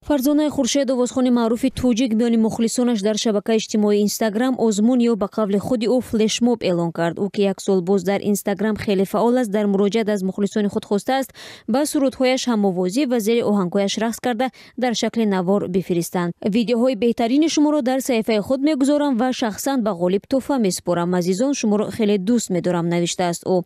Фарзонаи Хуршед, овозхони маъруфи тоҷик миёни мухлисонаш дар шабакаи иҷтимоии Инстаграм озмун ё ба қавли худи ӯ флешмоб эълон кард. Ӯ ки як сол боз дар Инстаграм хеле фаъол аст, дар муроҷиат аз мухлисони худ хостааст ба сурудҳояш ҳамовозӣ ва зери оҳангҳояш рақс карда дар шакли навор бифристанд. Видеоҳои беҳтарини шуморо дар саҳифаи худ мегузорам ва шахсан ба ғолиб тӯҳфа месупорам. Азизон, шуморо хеле дӯст медорам, навиштааст ӯ.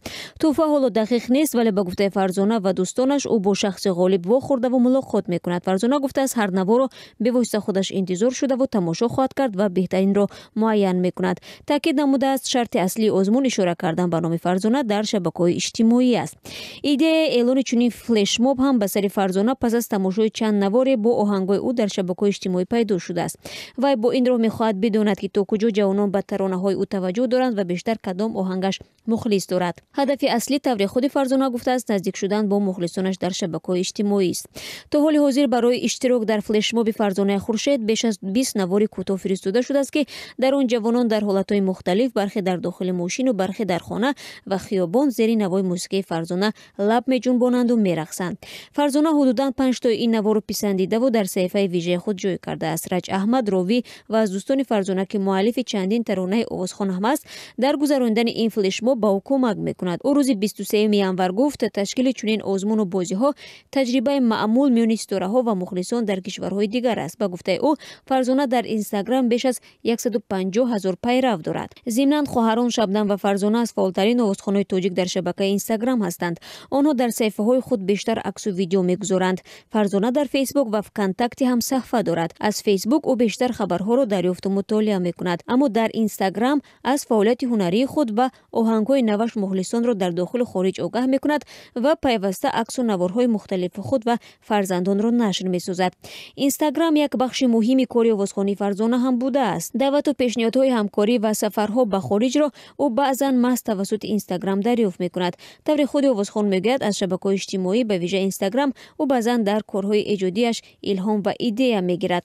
Тӯҳфа ҳоло дақиқ нест, вале ба гуфтаи Фарзона ва дӯстонаш ӯ бо шахси ғолиб вохӯрдаву мулоқот мекунад. Фарзона гуфтааст ҳар наворо бевосита худаш интизор шудаву тамошо хоҳад кард ва беҳтаринро муайян мекунад. Таъкид намудааст, шарти аслии озмун ишора кардан ба номи Фарзона дар шабакаи иҷтимоӣ аст. Идеяи эълони чунин флешмоб ҳам ба сари Фарзона пас аз тамошои чанд наворе бо оҳангҳои ӯ дар шабакаи иҷтимоӣ пайдо шудааст. Вай бо ин роҳ мехоҳад бидонад, ки то куҷо ҷавонон ба таронаҳои ӯ таваҷҷӯҳ доранд ва бештар кадом оҳангаш мухлис дорад. Ҳадафи аслӣ, таври худи Фарзона гуфтааст, наздик шудан бо мухлисонаш дар шабакаи иҷтимоист. То ҳоли ҳозир барои иштирок дар флешмоби Фарзонаи Хуршед беш аз 20 навори кӯтоҳ фиристода шудааст, ки дар он ҷавонон дар ҳолатҳои мухталиф, бархе дар дохили мошину, бархе дар хона ва хиёбон зери навои мусиқии Фарзона лаб меҷунбонанду мерақсанд. Фарзона ҳудудан 5 тои ин наворо писандидаву дар саҳифаи вижаи худ ҷой кардааст. Раҷ Аҳмад, ровӣ ва аз дӯстони Фарзона, ки муаллифи чандин таронаи овозхон ҳам аст, дар гузарондани ин флешмоб ба ӯ кӯмак мекунад. Ӯ рӯзи 23 январ гуфт, ташкили чунин озмуну бозиҳо таҷрибаи маъмул миёни ситораҳо ва мухлисон дар кишварҳои дигар аст. Ба гуфтаи ӯ, Фарзона дар Инстаграм беш аз 150 000 пайрав дорад. Зимнан хоҳарон Шабнам ва Фарзона аз фаъолтарин овозхонои тоҷик дар шабакаи Инстаграм ҳастанд. Онҳо дар саҳифаҳои худ бештар аксу видео мегузоранд. Фарзона дар Фейсбук ва ВКонтакте ҳам саҳифа дорад. Аз Фейсбук ӯ бештар хабарҳоро дарёфту мутолиа мекунад, аммо дар Инстаграм аз фаъолияти ҳунарии худ ва оҳангҳои наваш мухлисонро дар дохилу хориҷ огаҳ мекунад ва пайваста аксу наворҳои мухталифи худ ва фарзандонро нашр месозад. Инстаграм як бахши муҳими кори овозхонии Фарзона ҳам будааст. даъвату пешниҳодҳои ҳамкорӣ ва сафарҳо ба хориҷро ӯ баъзан маҳз тавассути Инстаграм дарёфт мекунад. Таври худи овозхон мегӯяд, аз шабакаи иҷтимоӣ ба вижа Инстаграм ӯ баъзан дар корҳои эҷодиаш илҳом ва идея мегирад.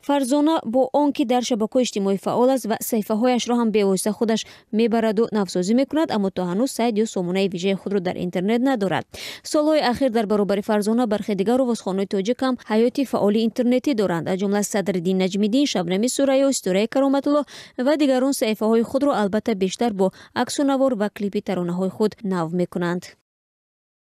Фарзона бо он ки дар шабакаи иҷтимоӣ фаъол аст ва саҳифаҳояшро ҳам бевосита худаш мебараду навсозӣ мекунад, аммо то ҳанӯз сайт ё сомонаи вижаи худро дар интернет надорад. Солҳои ахир дар баробари Фарзона бархе дигар овозхонҳои тоҷик ҳам ҳаёти фаъоли интернетӣ доранд. Аз ҷумла Садриддин Наҷмиддин, Шабнами Сурайё, Истораи Кароматулло ва дигарон саҳифаҳои худро албатта бештар бо аксу навор ва клипи таронаҳои худ нав мекунанд.